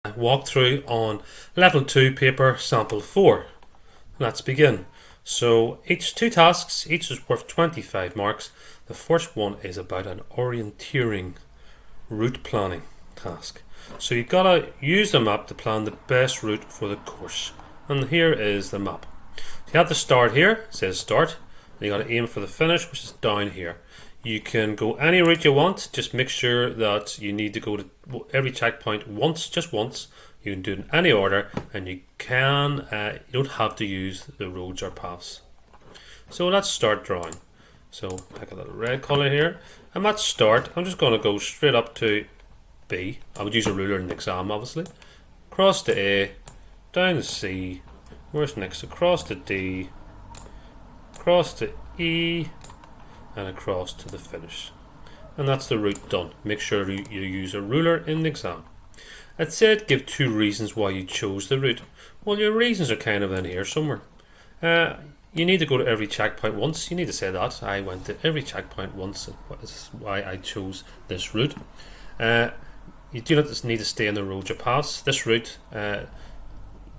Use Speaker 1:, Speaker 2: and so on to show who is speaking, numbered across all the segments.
Speaker 1: Walkthrough on level 2 paper sample 4. Let's begin. So each two tasks, each is worth 25 marks. The first one is about an orienteering route planning task. So you've got to use the map to plan the best route for the course. And here is the map. You have the start here, it says start, and you got to aim for the finish, which is down here. You can go any route you want, just make sure that you need to go to every checkpoint once, just once. You can do it in any order, and you don't have to use the roads or paths. So let's start drawing. So pick a little red colour here, and at start I'm just going to go straight up to B. I would use a ruler in the exam obviously. Across to A, down to C, where's next? Across to D, across to E, and across to the finish. And that's the route done. Make sure you use a ruler in the exam. It said give 2 reasons why you chose the route. Well, your reasons are kind of in here somewhere. You need to go to every checkpoint once. You need to say that. I went to every checkpoint once. That's why I chose this route. You do not need to stay on the roads or paths. This route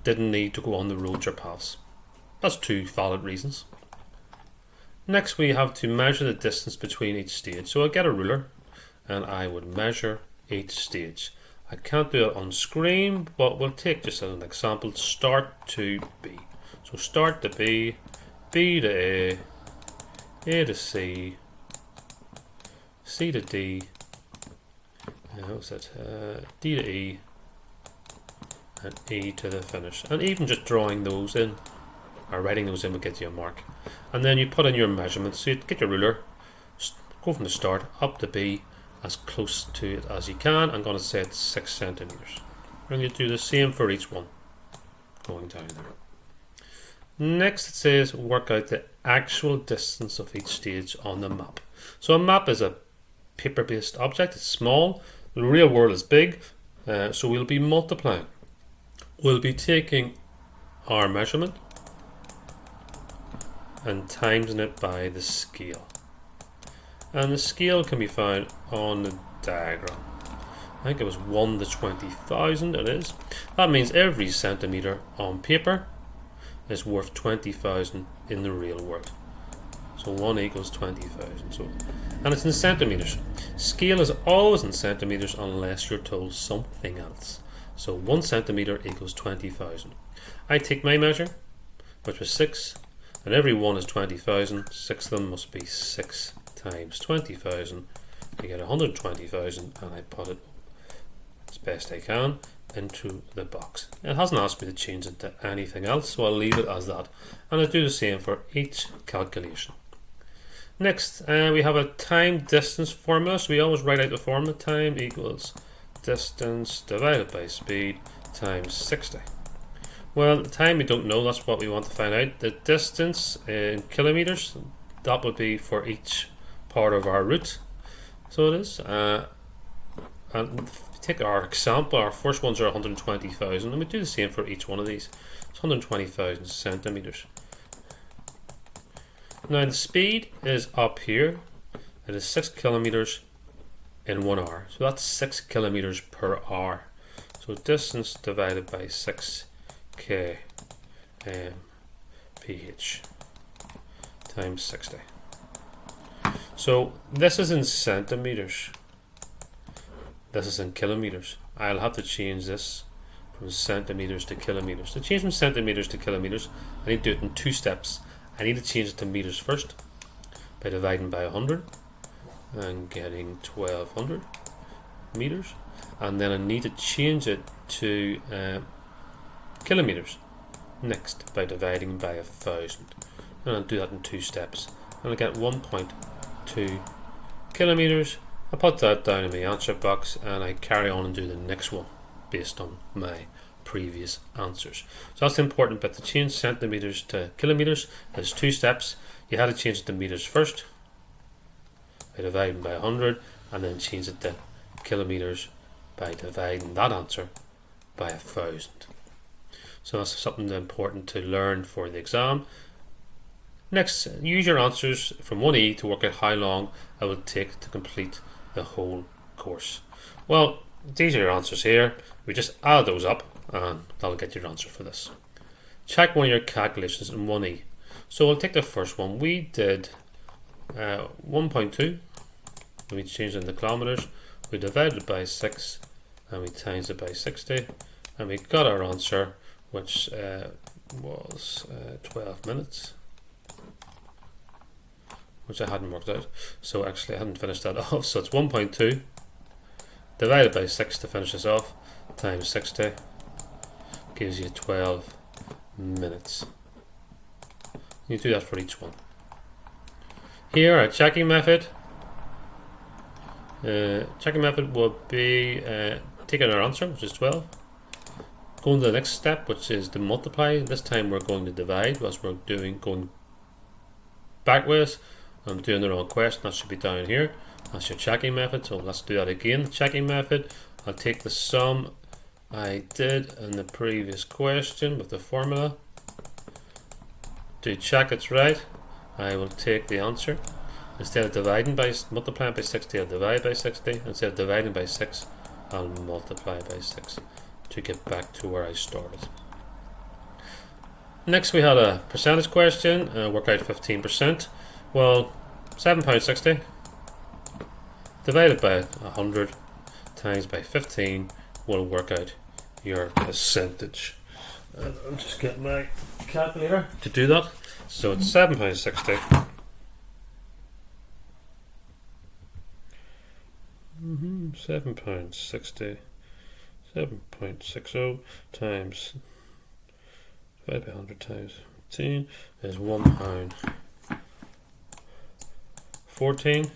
Speaker 1: didn't need to go on the roads or paths. That's 2 valid reasons. Next we have to measure the distance between each stage. So I'll get a ruler and I would measure each stage. I can't do it on screen, but we'll take just as an example, start to B. So start to B, B to A to C, C to D, D to E, and E to the finish. And even just drawing those in, or writing those in will get you a mark. And then you put in your measurements. So you get your ruler, go from the start up to B as close to it as you can. I'm going to say it's 6 centimeters. And you do the same for each one going down there. Next it says work out the actual distance of each stage on the map. So a map is a paper based object. It's small. The real world is big. So we'll be multiplying. We'll be taking our measurement and timesing it by the scale. And the scale can be found on the diagram. I think it was 1 to 20,000 it is. That means every centimetre on paper is worth 20,000 in the real world. So 1 equals 20,000. And it's in centimetres. Scale is always in centimetres unless you're told something else. So 1 centimetre equals 20,000. I take my measure, which was 6, and every one is 20,000. 6 of them must be 6 times 20,000. I get 120,000, and I put it as best I can into the box. It hasn't asked me to change it to anything else, so I'll leave it as that. And I'll do the same for each calculation. Next, we have a time distance formula. So we always write out the formula. Time equals distance divided by speed times 60. Well, the time we don't know, that's what we want to find out. The distance in kilometres, that would be for each part of our route. So it is. And take our example, our first ones are 120,000, and we do the same for each one of these. It's 120,000 centimetres. Now the speed is up here. It is 6 kilometres in 1 hour. So that's 6 kilometres per hour. So distance divided by 6 kmph times 60. So this is in centimeters. This is in kilometers. I'll have to change this from centimeters to kilometers. To change from centimeters to kilometers, I need to do it in 2 steps. I need to change it to meters first by dividing by 100 and getting 1200 meters, and then I need to change it to kilometers next by dividing by 1,000, and I'll do that in 2 steps, and I get 1.2 kilometers. I put that down in my answer box and I carry on and do the next one based on my previous answers. So that's the important bit. To change centimeters to kilometers, there's 2 steps. You had to change it to meters first by dividing by 100, and then change it to kilometers by dividing that answer by 1,000. So that's something important to learn for the exam. Next, use your answers from 1E to work out how long it will take to complete the whole course. Well, these are your answers here. We just add those up and that'll get your answer for this. Check one of your calculations in 1E. So we'll take the first one. We did 1.2, and we changed it into kilometers. We divided it by 6 and we times it by 60, and we got our answer, which was 12 minutes, which I hadn't worked out. So actually I hadn't finished that off. So it's 1.2 divided by 6 to finish this off, times 60 gives you 12 minutes. You do that for each one. Here, our checking method. Checking method would be taking our answer, which is 12. Going to the next step, which is to multiply. This time we're going to divide, whilst we're going backwards. I'm doing the wrong question. That should be down here. That's your checking method. So let's do that again. Checking method. I'll take the sum I did in the previous question with the formula. To check it's right, I will take the answer. Instead of multiplying by 60, I'll divide by 60. Instead of dividing by 6, I'll multiply by 6 to get back to where I started. Next, we had a percentage question. Work out 15%. Well, £7.60 divided by 100 times by 15 will work out your percentage. And I'll just get my calculator to do that. So it's £7.60 £7.60 7.60 times divided by 100 times 15 is £1.14.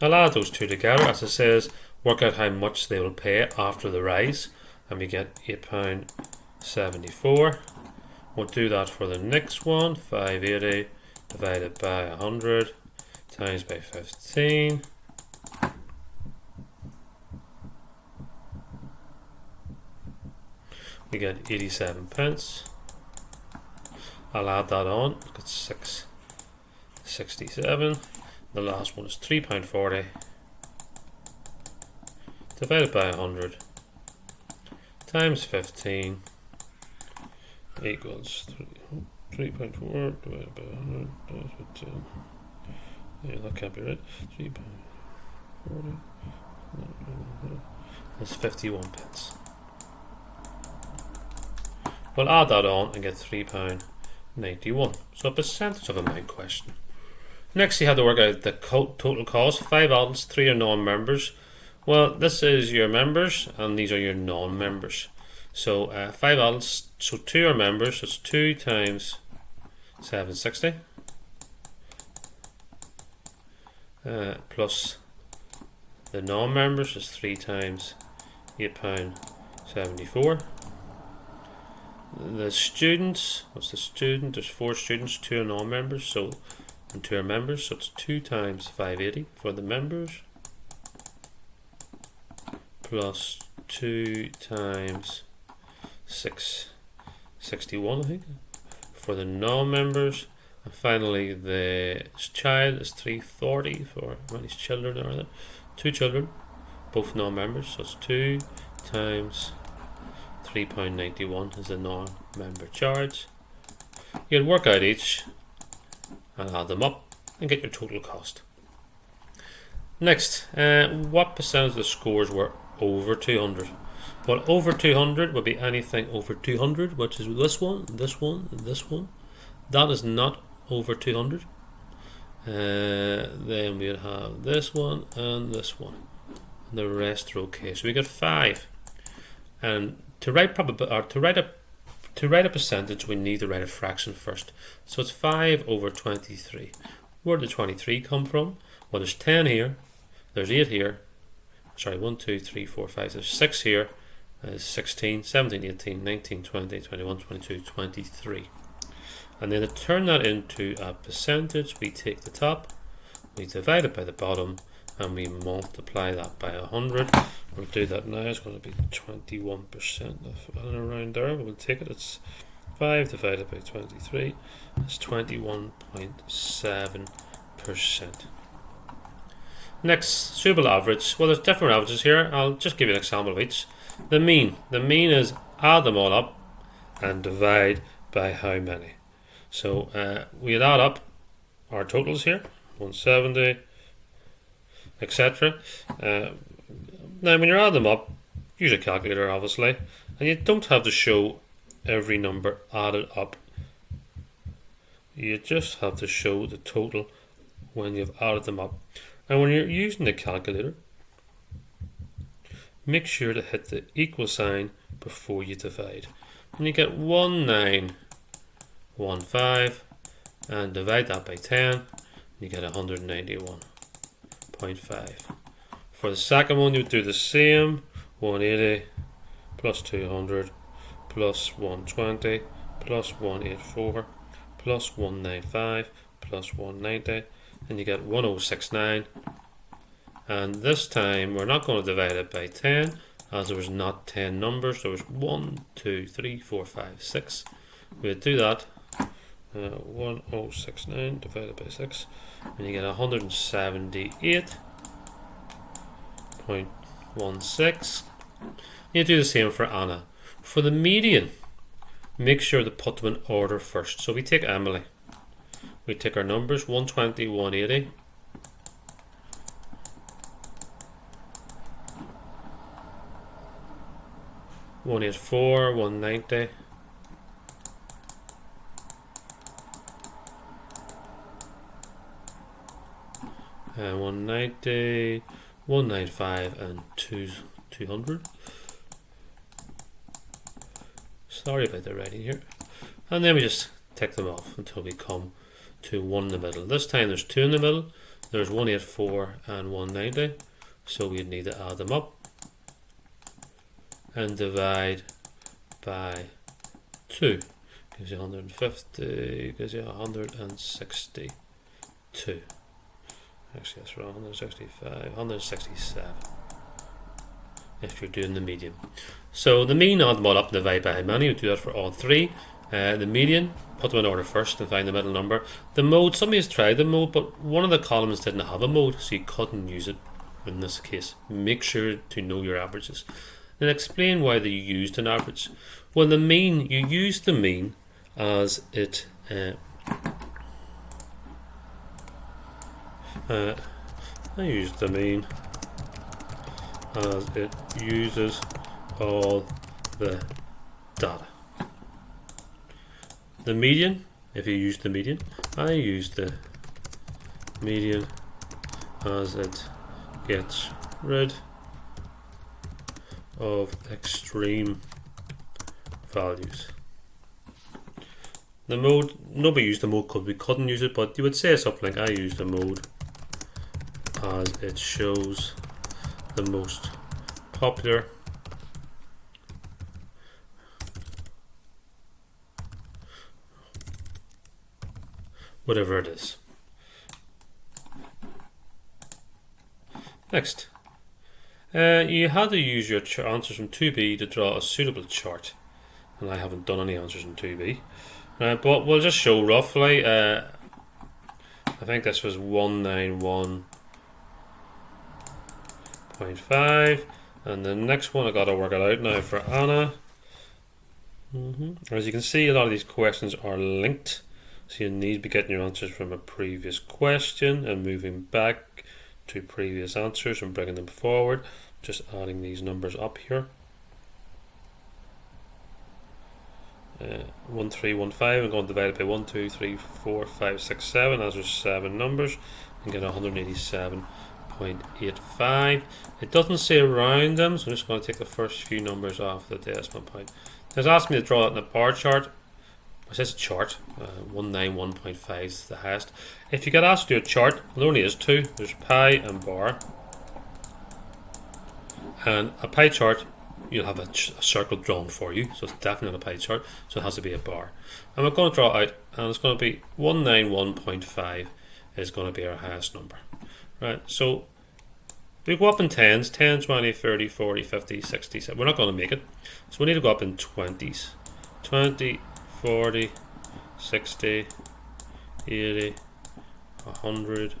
Speaker 1: I'll add those two together, as it says, work out how much they will pay after the rise, and we get £8.74. We'll do that for the next one. 580 divided by 100 times by 15. We get 87 pence. I'll add that on. It's 6.67. The last one is £3.40 divided by 100 times 15 equals 3.4 divided by 100 times 15. Yeah, that can't be right. 3.40. That's 51 pence. We'll add that on and get £3.91. So a percentage of amount question. Next, you have to work out the total cost. 5 adults, 3 are non-members. Well, this is your members and these are your non-members. So 5 adults, so 2 are members, so it's 2 times 760 plus the non-members is 3 times £8.74. The students, what's the student? There's 4 students, 2 are non-members, so and 2 are members, so it's 2 times 580 for the members plus 2 times 661, I think, for the non-members. And finally the child is 340 for how many children are there? 2 children, both non-members, so it's 2 times £3.91 is the non-member charge. You'll work out each and add them up and get your total cost. Next, what percentage of the scores were over 200? Well, over 200 would be anything over 200, which is this one, this one, and this one. That is not over 200. Then we'll have this one and this one. And the rest are okay. So we got 5. And to write a percentage, we need to write a fraction first. So it's 5 over 23. Where did 23 come from? Well, there's 10 here, there's 8 here, sorry, 1, 2, 3, 4, 5, there's 6 here, there's 16, 17, 18, 19, 20, 21, 22, 23. And then to turn that into a percentage, we take the top, we divide it by the bottom, and we multiply that by 100. We'll do that now. It's going to be 21% of around there. We'll take it. It's 5 divided by 23. It's 21.7%. Next, suitable average. Well, there's different averages here. I'll just give you an example of each. The mean. The mean is add them all up and divide by how many. So we'd add up our totals here, 170, etc. Now, when you're adding them up, use a calculator, obviously, and you don't have to show every number added up. You just have to show the total when you've added them up. And when you're using the calculator, make sure to hit the equal sign before you divide. When you get 1915 and divide that by 10, you get 191.5. For the second one, you would do the same. 180 plus 200 plus 120 plus 184 plus 195 plus 190, and you get 1069. And this time we're not going to divide it by 10, as there was not 10 numbers. There was 1, 2, 3, 4, 5, 6. We'll do that. 1069 divided by 6, and you get 178.16. You do the same for Anna. For the median, make sure to put them in order first. So we take Emily. We take our numbers, 120, 180. One eight four, 190. And 190, 195, and 200. Sorry about the writing here. And then we just tick them off until we come to one in the middle. This time there's two in the middle. There's 184 and 190. So we need to add them up and divide by 2. Gives you 150, gives you 162. Actually, that's wrong. 165, 167. If you're doing the median. So the mean, add them all up and divide by how many. We do that for all three. The median, put them in order first and find the middle number. The mode, somebody has tried the mode, but one of the columns didn't have a mode, so you couldn't use it in this case. Make sure to know your averages. Then explain why they used an average. Well, the mean, you use the mean as it I use the mean as it uses all the data. The median, if you use the median, I use the median as it gets rid of extreme values. The mode, nobody used the mode because we couldn't use it, but you would say something like I use the mode as it shows the most popular whatever it is. Next, you had to use your answers from 2b to draw a suitable chart, and I haven't done any answers in 2b, but we'll just show roughly. I think this was 191.5, and the next one I got to work it out now for Anna. As you can see, a lot of these questions are linked, so you need to be getting your answers from a previous question and moving back to previous answers and bringing them forward. Just adding these numbers up here. 1315, I'm going to divide it by 1, 2, 3, 4, 5, 6, 7, as there's 7 numbers, and get 187.85. It doesn't say around them, so I'm just going to take the first few numbers off the decimal point. It's asked me to draw it in a bar chart. It says chart, 191.5 is the highest. If you get asked to do a chart, there only is two. There's pie and bar. And a pie chart, you'll have a circle drawn for you, so it's definitely not a pie chart, so it has to be a bar. And we're going to draw out, and it's going to be 191.5 is going to be our highest number. Right, so we go up in tens, 10, 20, 30, 40, 50, 60, 70. We're not going to make it, so we need to go up in 20s. 20, 40, 60, 80, 100,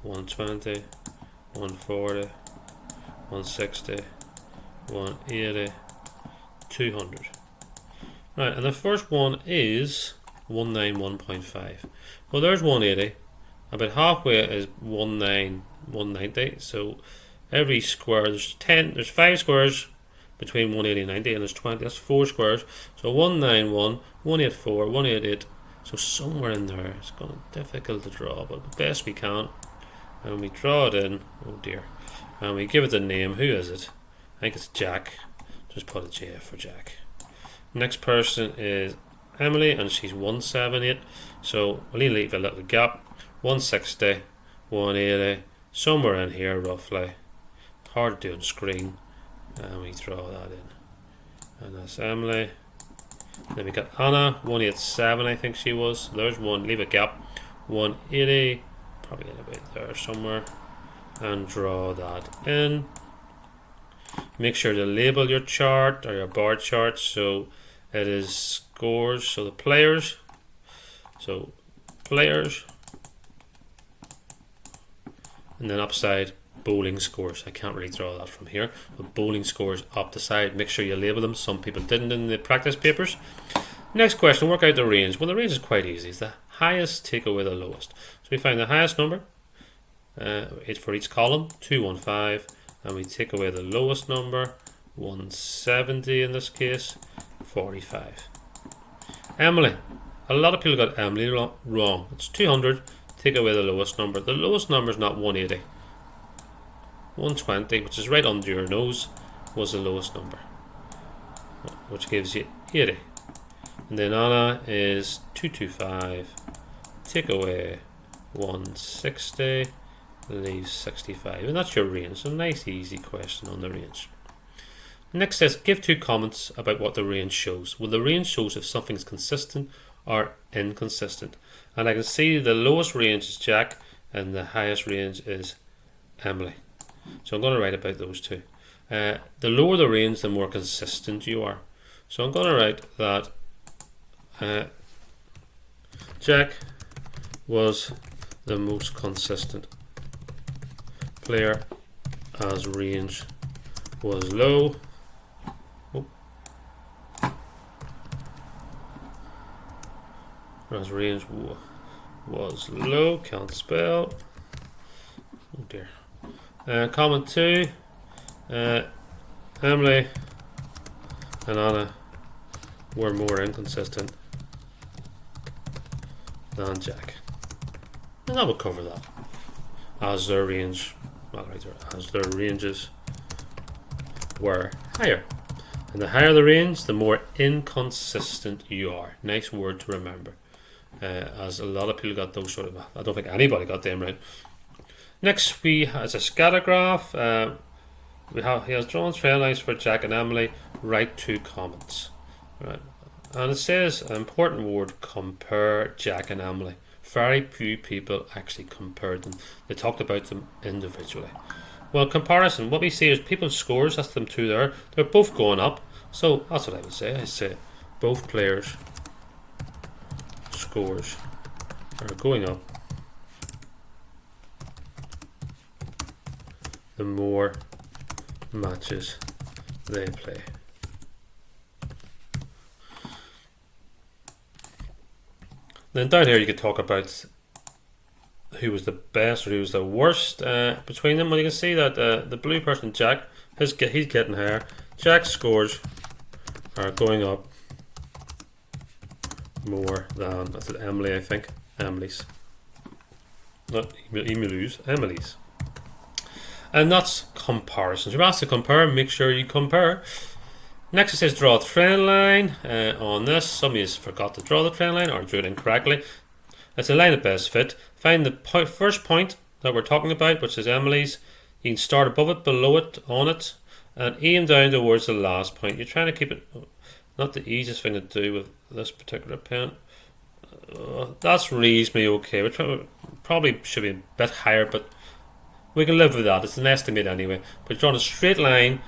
Speaker 1: 120, 140, 160, 180, 200. Right, and the first one is 191.5. Well, there's 180. About halfway is 190. So every square, there's 5 squares between 180 and 90, and there's 20. That's 4 squares. So 191, 184, 188. So somewhere in there, it's going to be difficult to draw, but the best we can. And we draw it in. Oh dear. And we give it a name. Who is it? I think it's Jack. Just put a J for Jack. Next person is Emily, and she's 178. So we'll need to leave a little gap. 160, 180, somewhere in here roughly. Hard to do on screen. And we draw that in. And that's Emily. Then we got Anna, 187 I think she was. There's one, leave a gap. 180, probably in about there somewhere. And draw that in. Make sure to label your chart or your bar chart. So it is scores, so the players. So players. And then upside bowling scores. I can't really draw that from here, but bowling scores up the side. Make sure you label them. Some people didn't in the practice papers. Next question, work out the range. Well, the range is quite easy. It's the highest take away the lowest. So we find the highest number for each column, 215, and we take away the lowest number, 170 in this case, 45. Emily. A lot of people got Emily wrong. It's 200. Take away the lowest number. The lowest number is not 180. 120, which is right under your nose, was the lowest number, which gives you 80. And then Anna is 225. Take away 160, leaves 65. And that's your range. So nice, easy question on the range. Next says, give 2 comments about what the range shows. Well, the range shows if something is consistent or inconsistent. And I can see the lowest range is Jack and the highest range is Emily. So I'm going to write about those two. The lower the range, the more consistent you are. So I'm going to write that Jack was the most consistent player as range was low. As range was low, can't spell. Oh dear. Comment 2. Emily and Anna were more inconsistent than Jack. And that would cover that. As their range, well, right there, as their ranges were higher. And the higher the range, the more inconsistent you are. Nice word to remember. As a lot of people got those sort of, I don't think anybody got them right. Next, we has a scatter graph. He has drawn trend lines for Jack and Emily. Write 2 comments. Right, and it says an important word: compare Jack and Emily. Very few people actually compared them. They talked about them individually. Well, comparison. What we see is people's scores. That's them 2 there. They're both going up. So that's what I would say. I say both players' scores are going up the more matches they play. Then down here you could talk about who was the best or who was the worst between them. Well, you can see that the blue person, Jack, he's getting higher. Jack's scores are going up more than, that's it, Emily, I think. Emily's. Not Emily's, Emily's. And that's comparisons. You're asked to compare, make sure you compare. Next it says draw a trend line on this. Somebody has forgot to draw the trend line or drew it incorrectly. It's a line of best fit. Find the first point that we're talking about, which is Emily's. You can start above it, below it, on it, and aim down towards the last point. You're trying to keep it, not the easiest thing to do with this particular pen. That's reasonably okay. Probably should be a bit higher, but we can live with that. It's an estimate anyway. But you're drawing a straight line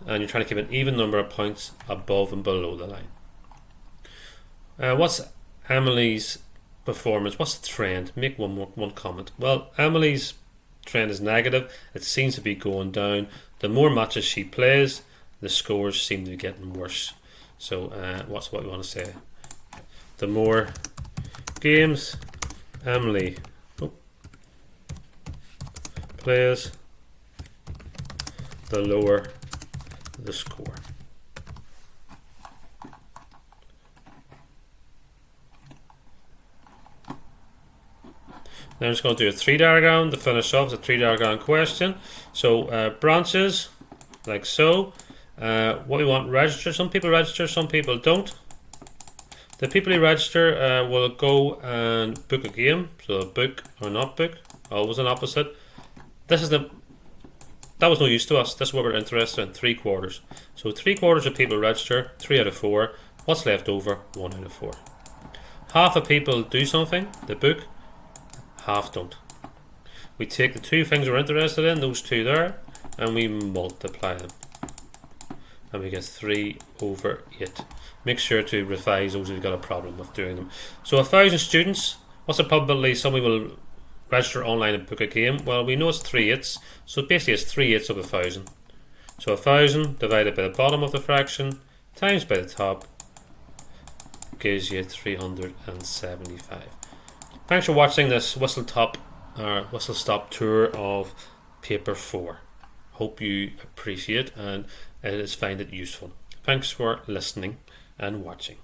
Speaker 1: and you're trying to keep an even number of points above and below the line. What's Emily's performance? What's the trend? Make one comment. Well, Emily's trend is negative. It seems to be going down. The more matches she plays, the scores seem to be getting worse. So what's what we want to say? The more games Emily plays, the lower the score. Then I'm just going to do a tree diagram to finish off. It's a tree diagram question. So branches, like so. What we want, register. Some people register, some people don't. The people who register will go and book a game. So book or not book, always an opposite. That was no use to us. This is what we're interested in, 3/4. So 3/4 of people register, 3 out of 4. What's left over? 1 out of 4. Half of people do something, they book, half don't. We take the two things we're interested in, those two there, and we multiply them. And we get 3/8. Make sure to revise those if you've got a problem with doing them. So 1,000 students, what's the probability somebody will register online and book a game? Well, we know it's 3/8, so basically it's 3/8 of 1,000. So 1,000 divided by the bottom of the fraction times by the top gives you 375. Thanks for watching this whistle stop tour of paper 4. Hope you appreciate and find it useful. Thanks for listening and watching.